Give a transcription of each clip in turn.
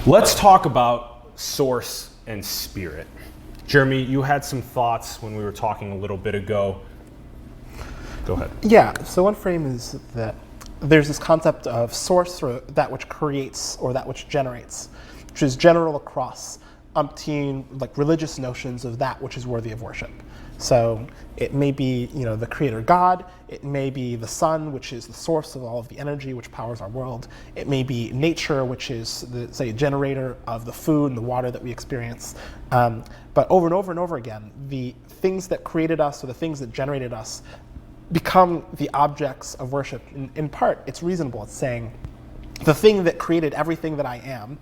Let's talk about source and spirit. Jeremy, you had some thoughts when we were talking a little bit ago. Go ahead. Yeah, so one frame is that there's this concept of source, or that which creates or that which generates, which is general across umpteen like religious notions of that which is worthy of worship. So it may be, the creator God, it may be the sun, which is the source of all of the energy which powers our world. It may be nature, which is the, say, generator of the food and the water that we experience. But over and over and over again, the things that created us or the things that generated us become the objects of worship. In part, it's reasonable. It's saying the thing that created everything that I am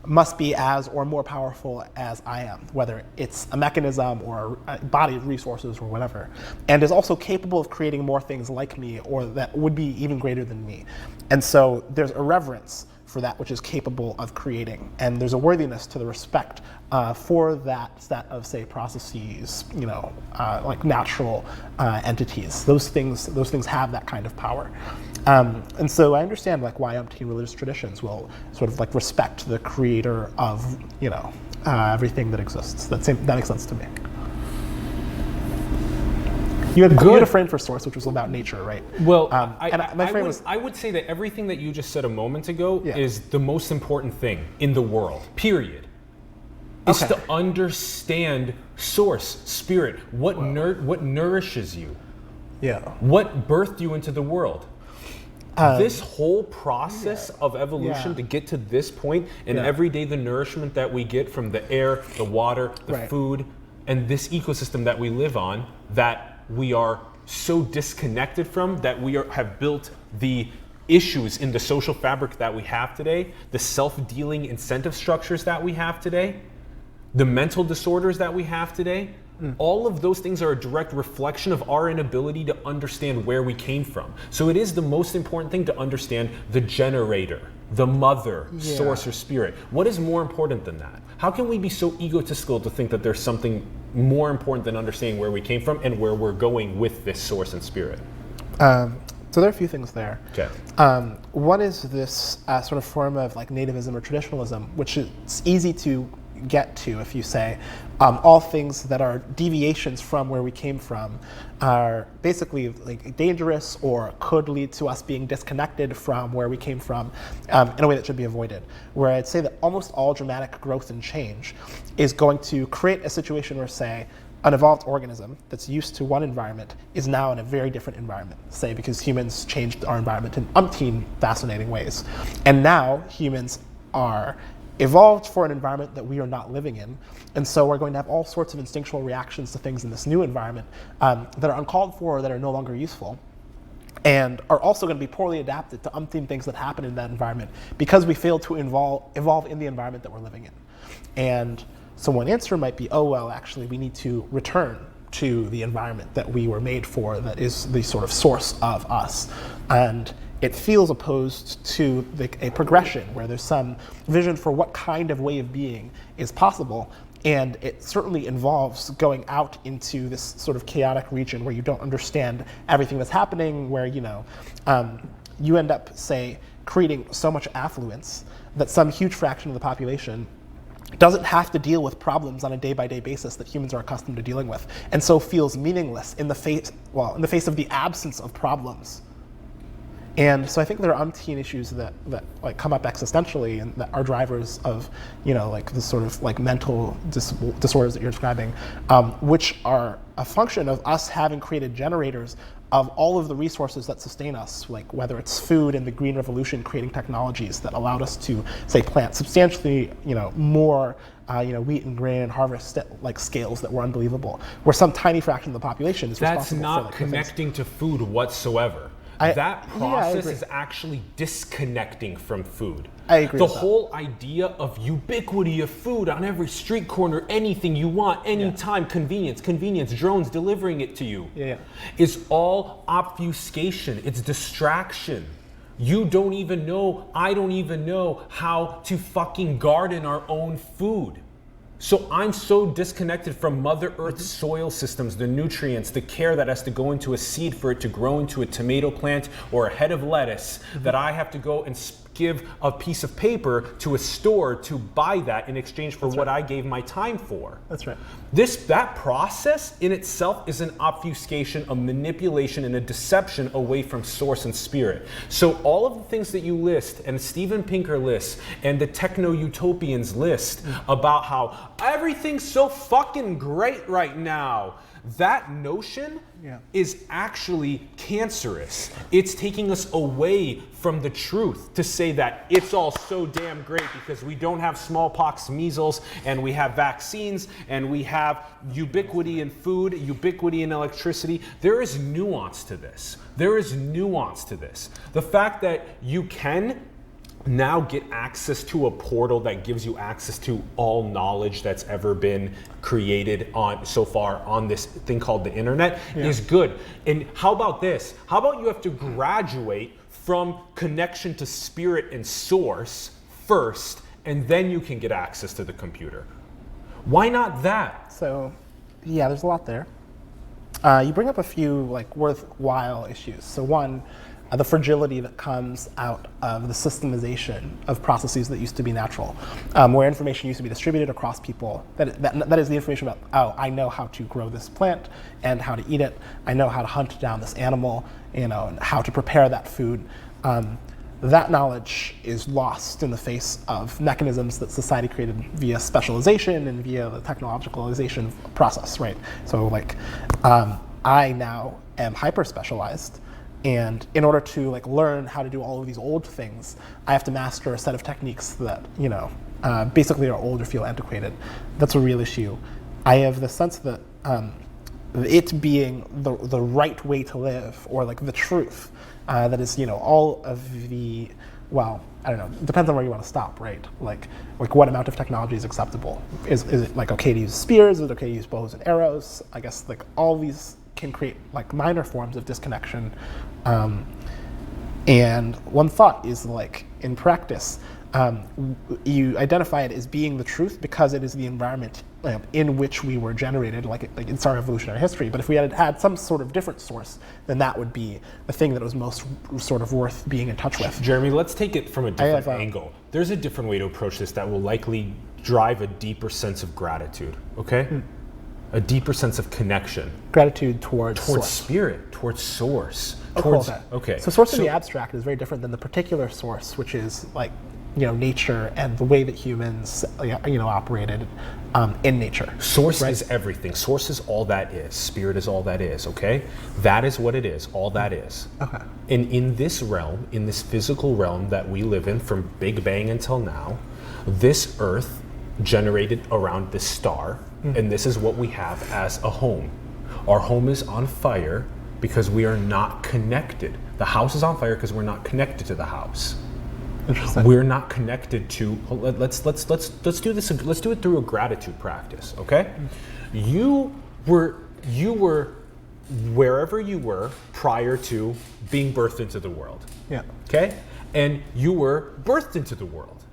must be as or more powerful as I am, whether it's a mechanism or a body of resources or whatever, and is also capable of creating more things like me or that would be even greater than me. And so there's a reverence for that which is capable of creating, and there's a worthiness to the respect for that set of, say, processes, like natural entities. Those things have that kind of power. And so I understand why umpteen religious traditions will sort of respect the creator of everything that exists. That makes sense to me. You had a frame for source, which was about nature, right? Well, I would say that everything that you just said a moment ago Yeah. is the most important thing in the world, period. Is Okay. to understand source, spirit, what nourishes you, Yeah. what birthed you into the world. This whole process of evolution to get to this point, and every day the nourishment that we get from the air, the water, the food, and this ecosystem that we live on, that we are so disconnected from, that we have built the issues in the social fabric that we have today, the self-dealing incentive structures that we have today, the mental disorders that we have today. All of those things are a direct reflection of our inability to understand where we came from. So it is the most important thing to understand the generator, the mother, source, or spirit. What is more important than that? How can we be so egotistical to think that there's something more important than understanding where we came from and where we're going with this source and spirit? So there are a few things there. Okay. One is this sort of form of nativism or traditionalism, which is easy to get to if you say all things that are deviations from where we came from are basically dangerous or could lead to us being disconnected from where we came from in a way that should be avoided. Where I'd say that almost all dramatic growth and change is going to create a situation where, say, an evolved organism that's used to one environment is now in a very different environment, say because humans changed our environment in umpteen fascinating ways. And now humans are evolved for an environment that we are not living in. And so we're going to have all sorts of instinctual reactions to things in this new environment that are uncalled for or that are no longer useful, and are also going to be poorly adapted to umpteen things that happen in that environment because we failed to evolve in the environment that we're living in. And so one answer might be, oh, well, actually, we need to return to the environment that we were made for, that is the sort of source of us. And it feels opposed to a progression where there's some vision for what kind of way of being is possible. And it certainly involves going out into this sort of chaotic region where you don't understand everything that's happening, where you end up, say, creating so much affluence that some huge fraction of the population doesn't have to deal with problems on a day-by-day basis that humans are accustomed to dealing with, and so feels meaningless in the face of the absence of problems. And so I think there are umpteen issues that come up existentially and that are drivers of, this sort of mental disorders that you're describing, which are a function of us having created generators of all of the resources that sustain us, whether it's food and the Green Revolution creating technologies that allowed us to, say, plant substantially, more, wheat and grain and harvest scales that were unbelievable, where some tiny fraction of the population is responsible for That's not connecting to food whatsoever. That process is actually disconnecting from food. I agree. The whole idea of ubiquity of food on every street corner, anything you want, anytime, convenience, drones delivering it to you, is all obfuscation. It's distraction. You don't even know, I don't even know how to fucking garden our own food. So I'm so disconnected from Mother Earth's soil systems, the nutrients, the care that has to go into a seed for it to grow into a tomato plant or a head of lettuce, that I have to go and give a piece of paper to a store to buy that in exchange for what I gave my time for. That's right. That process in itself is an obfuscation, a manipulation, and a deception away from source and spirit. So all of the things that you list, and Steven Pinker lists, and the techno-utopians list about how everything's so fucking great right now, that notion is actually cancerous. It's taking us away from the truth to say that it's all so damn great because we don't have smallpox, measles, and we have vaccines, and we have ubiquity in food, ubiquity in electricity. There is nuance to this. There is nuance to this. The fact that you can now get access to a portal that gives you access to all knowledge that's ever been created so far on this thing called the internet is good. And how about this? How about you have to graduate from connection to spirit and source first, and then you can get access to the computer? Why not that? So, yeah, there's a lot there. You bring up a few worthwhile issues. So one, the fragility that comes out of the systemization of processes that used to be natural, where information used to be distributed across people. That is the information about, oh, I know how to grow this plant and how to eat it. I know how to hunt down this animal, and how to prepare that food. That knowledge is lost in the face of mechanisms that society created via specialization and via the technologicalization process, right? So I now am hyper-specialized. And in order to learn how to do all of these old things, I have to master a set of techniques that basically are old or feel antiquated. That's a real issue. I have the sense that it being the right way to live, or the truth, that is all of the, well, I don't know, it depends on where you want to stop, right? Like what amount of technology is acceptable? Is it okay to use spears? Is it okay to use bows and arrows? I guess all these can create minor forms of disconnection. And one thought is in practice, you identify it as being the truth because it is the environment in which we were generated, like it's our evolutionary history. But if we had some sort of different source, then that would be the thing that was most sort of worth being in touch with. Jeremy, let's take it from a different angle. There's a different way to approach this that will likely drive a deeper sense of gratitude, okay? A deeper sense of connection. Gratitude towards source. Spirit, towards source. Okay. So source in the abstract is very different than the particular source, which is nature and the way that humans operated in nature. Source is everything. Source is all that is. Spirit is all that is, okay? That is what it is, all that is. Okay. And in this realm, in this physical realm that we live in from Big Bang until now, this earth generated around this star, and this is what we have as a home. Our home is on fire because we are not connected. The house is on fire because we're not connected to the house. Interesting. We're not connected to. Let's do this. Let's do it through a gratitude practice. Okay. You were wherever you were prior to being birthed into the world. Yeah. Okay. And you were birthed into the world.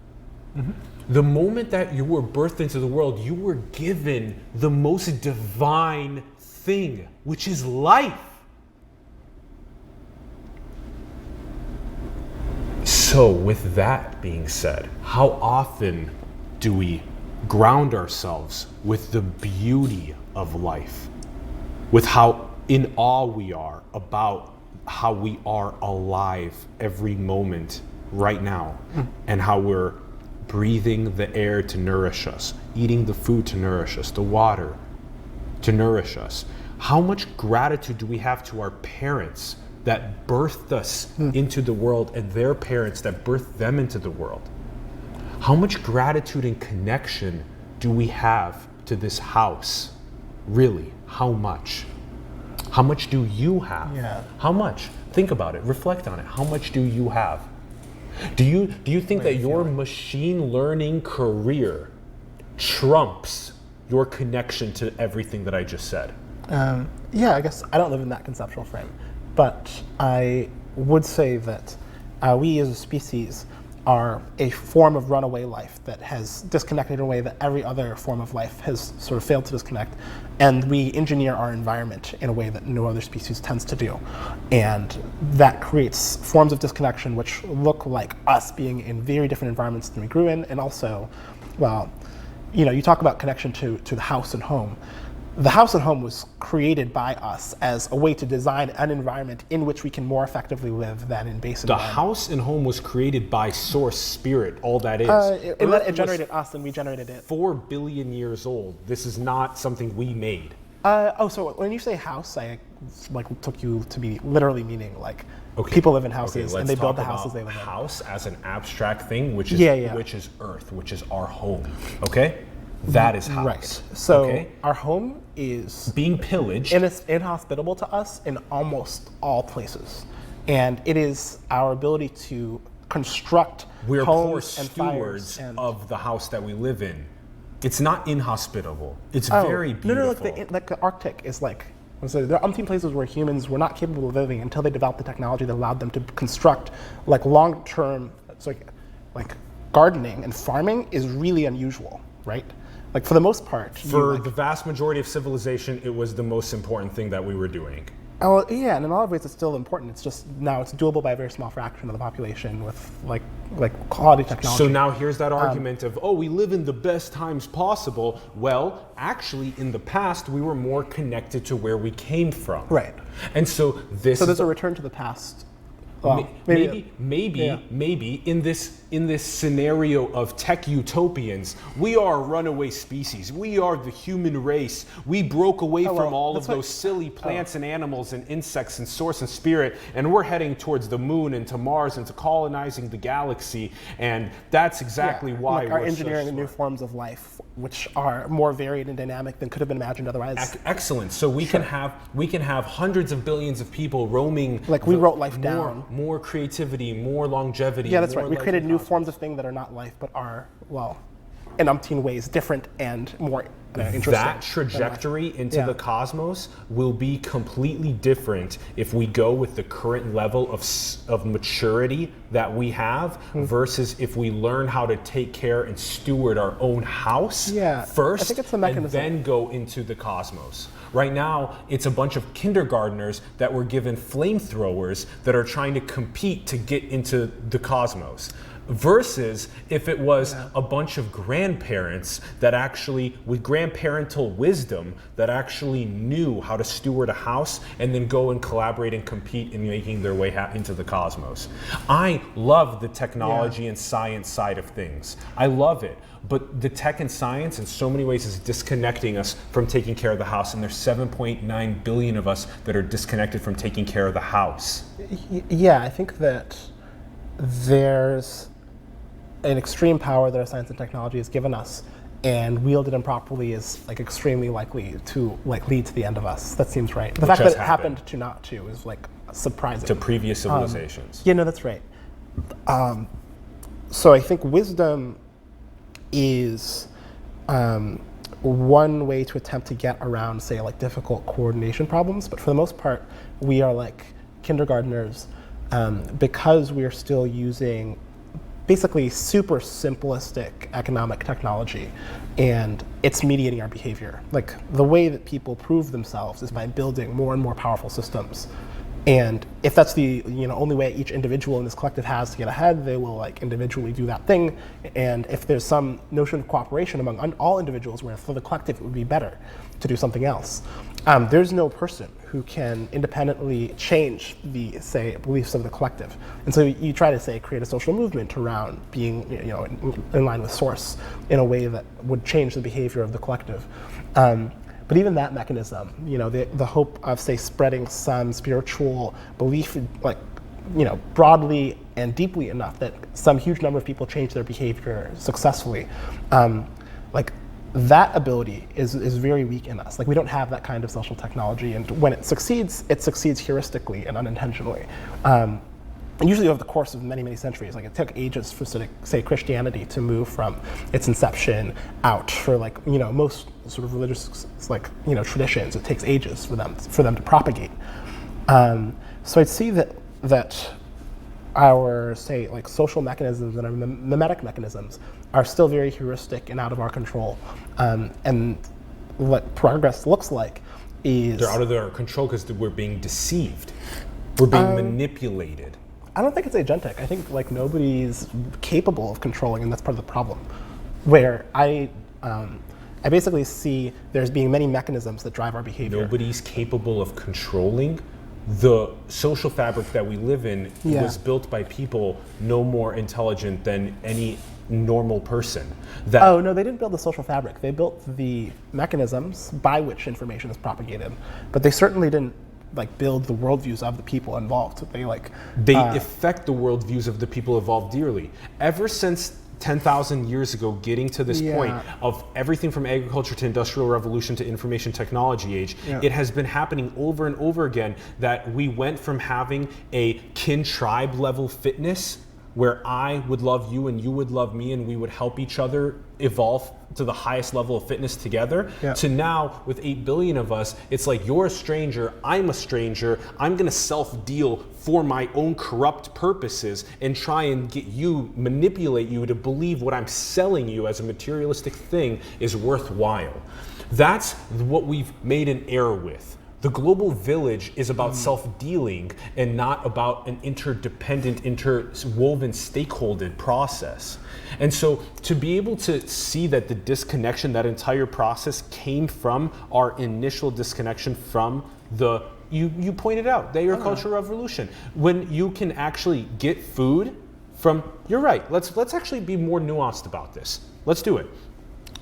Mm-hmm. The moment that you were birthed into the world, you were given the most divine thing, which is life. So with that being said, how often do we ground ourselves with the beauty of life, with how in awe we are about how we are alive every moment right now, and how we're breathing the air to nourish us, eating the food to nourish us, the water to nourish us? How much gratitude do we have to our parents that birthed us into the world, and their parents that birthed them into the world? How much gratitude and connection do we have to this house? Really, how much? How much do you have? Yeah. How much? Think about it, reflect on it. How much do you have? Do you think that your machine learning career trumps your connection to everything that I just said? Yeah, I guess I don't live in that conceptual frame, but I would say that we as a species are a form of runaway life that has disconnected in a way that every other form of life has sort of failed to disconnect. And we engineer our environment in a way that no other species tends to do. And that creates forms of disconnection which look like us being in very different environments than we grew in. And also, well, you talk about connection to the house and home. The house and home was created by us as a way to design an environment in which we can more effectively live than in base environment. The house and home was created by source spirit, all that is. It generated us and we generated it. 4 billion years old. This is not something we made. So when you say house, I took you to be literally meaning people live in houses and they build the houses they live in. House as an abstract thing, which is Earth, which is our home. Okay? That is house. Right. So our home is being pillaged. And it's inhospitable to us in almost all places. And it is our ability to construct We're homes poor and stewards fires of the house that we live in. It's not inhospitable. It's very beautiful. No, like the Arctic is like, so there are umpteen places where humans were not capable of living until they developed the technology that allowed them to construct long-term, like gardening and farming is really unusual, right? Like for the most part. For the vast majority of civilization, it was the most important thing that we were doing. Oh yeah, and in a lot of ways it's still important. It's just now it's doable by a very small fraction of the population with like quality technology. So now here's that argument of, we live in the best times possible. Well, actually in the past we were more connected to where we came from. Right. And so there's a return to the past. Well, maybe in this scenario of tech utopians, we are a runaway species. We are the human race. We broke away from all of those silly plants and animals and insects and source and spirit, and we're heading towards the moon and to Mars and to colonizing the galaxy. And that's exactly why we're engineering new forms of life, which are more varied and dynamic than could have been imagined otherwise. Excellent. So we can have hundreds of billions of people roaming. We wrote life down. More creativity, more longevity. Yeah, that's right. We created new forms of things that are not life, but are, in umpteen ways, different and more interesting. That trajectory into the cosmos will be completely different if we go with the current level of maturity that we have versus if we learn how to take care and steward our own house first, I think it's the mechanism. And then go into the cosmos. Right now, it's a bunch of kindergartners that were given flamethrowers that are trying to compete to get into the cosmos. Versus if it was a bunch of grandparents that actually, with grandparental wisdom, that actually knew how to steward a house and then go and collaborate and compete in making their way into the cosmos. I love the technology and science side of things. I love it. But the tech and science in so many ways is disconnecting us from taking care of the house. And there's 7.9 billion of us that are disconnected from taking care of the house. Yeah, I think that there's an extreme power that our science and technology has given us, and wielded improperly is extremely likely to lead to the end of us. That seems right. The fact that it happened to not to is surprising. To previous civilizations. That's right. So I think wisdom is one way to attempt to get around, say, difficult coordination problems. But for the most part, we are like kindergartners because we are still using basically super simplistic economic technology, and it's mediating our behavior. The way that people prove themselves is by building more and more powerful systems. And if that's the only way each individual in this collective has to get ahead, they will individually do that thing. And if there's some notion of cooperation among all individuals, where for the collective it would be better to do something else, there's no person who can independently change the, say, beliefs of the collective. And so you try to, create a social movement around being in line with source in a way that would change the behavior of the collective. But even that mechanism, the hope of, say, spreading some spiritual belief, broadly and deeply enough that some huge number of people change their behavior successfully, that ability is very weak in us. We don't have that kind of social technology, and when it succeeds heuristically and unintentionally. And usually over the course of many, many centuries. It took ages for, say, Christianity to move from its inception out. For most sort of religious traditions, it takes ages for them to propagate. So I'd see that our, say, like social mechanisms and our mimetic mechanisms are still very heuristic and out of our control. And what progress looks like is... They're out of our control because we're being deceived. We're being manipulated. I don't think it's agentic. I think like nobody's capable of controlling, and that's part of the problem. Where I basically see there's being many mechanisms that drive our behavior. Nobody's capable of controlling. The social fabric that we live in was built by people no more intelligent than any normal person. Oh, no, they didn't build the social fabric. They built the mechanisms by which information is propagated. But they certainly didn't like build the worldviews of the people involved. They affect the worldviews of the people involved dearly. Ever since 10,000 years ago, getting to this point of everything from agriculture to industrial revolution to information technology age, it has been happening over and over again that we went from having a kin tribe level fitness where I would love you and you would love me and we would help each other evolve to the highest level of fitness together, to now with 8 billion of us, it's like you're a stranger, I'm a stranger, I'm gonna self-deal for my own corrupt purposes and try and get you, manipulate you to believe what I'm selling you as a materialistic thing is worthwhile. That's what we've made an error with. The global village is about self-dealing and not about an interdependent, interwoven, stakeholder process. And so to be able to see that the disconnection, that entire process came from our initial disconnection from the, you pointed out, the agricultural revolution. When you can actually get food from, you're right, let's actually be more nuanced about this. Let's do it.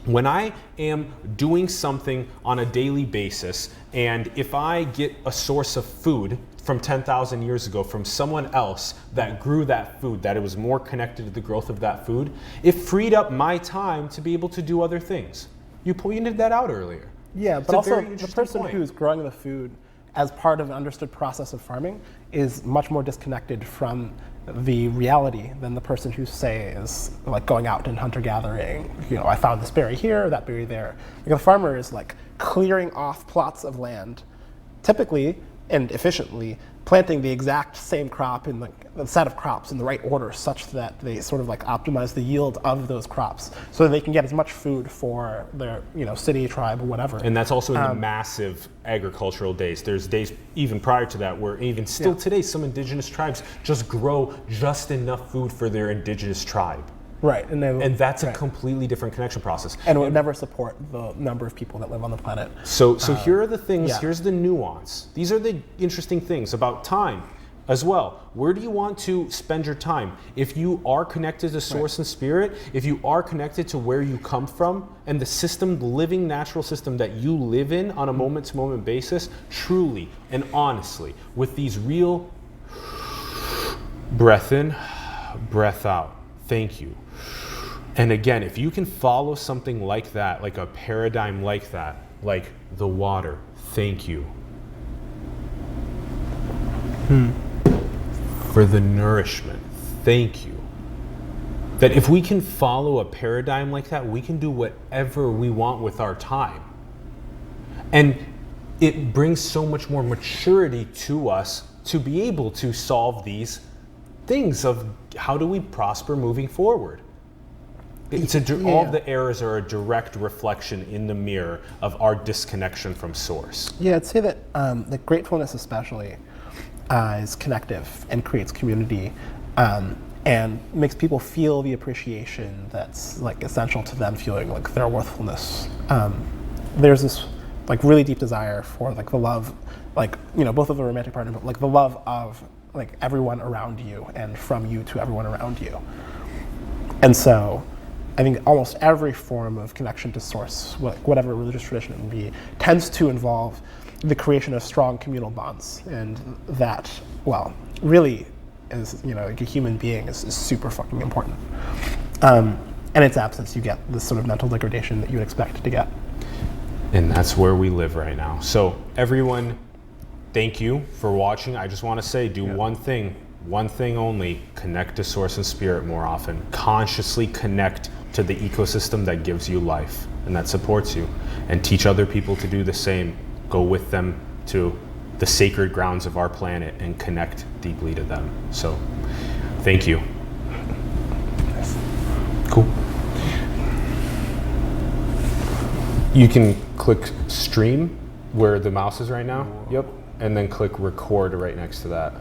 When I am doing something on a daily basis, and if I get a source of food from 10,000 years ago from someone else that grew that food, that it was more connected to the growth of that food, it freed up my time to be able to do other things. You pointed that out earlier. Yeah, but also the person who's growing the food as part of an understood process of farming is much more disconnected from the reality than the person who, say, is like going out and hunter-gathering. You know, I found this berry here, that berry there. Like, the farmer is like clearing off plots of land, typically and efficiently, planting the exact same crop in the set of crops in the right order, such that they sort of like optimize the yield of those crops, so that they can get as much food for their city, tribe, or whatever. And that's also in the massive agricultural days. There's days even prior to that where even still today, some indigenous tribes just grow just enough food for their indigenous tribe. Right, and that's a completely different connection process. And it would never support the number of people that live on the planet. So here are the things, here's the nuance. These are the interesting things about time as well. Where do you want to spend your time? If you are connected to source and spirit, if you are connected to where you come from and the system, the living natural system that you live in on a moment-to-moment basis, truly and honestly, with these real breath in, breath out. Thank you. And again, if you can follow something like that, like a paradigm like that, like the water, thank you. For the nourishment, thank you. That if we can follow a paradigm like that, we can do whatever we want with our time. And it brings so much more maturity to us to be able to solve these things of how do we prosper moving forward. All of the errors are a direct reflection in the mirror of our disconnection from source. Yeah, I'd say that the gratefulness especially is connective and creates community and makes people feel the appreciation that's like essential to them feeling like their worthfulness. There's this like really deep desire for like the love, like, both of the romantic partners, but like the love of like everyone around you and from you to everyone around you. And so I think almost every form of connection to source, whatever religious tradition it would be, tends to involve the creation of strong communal bonds. And that, well, really is, like a human being is super fucking important. And in its absence, you get this sort of mental degradation that you would expect to get. And that's where we live right now. So everyone, thank you for watching. I just want to say, do one thing only, connect to source and spirit more often. Consciously connect to the ecosystem that gives you life and that supports you, and teach other people to do the same. Go with them to the sacred grounds of our planet and connect deeply to them. So Thank you. Cool. You can click stream where the mouse is right now. Yep. And then click record right next to that.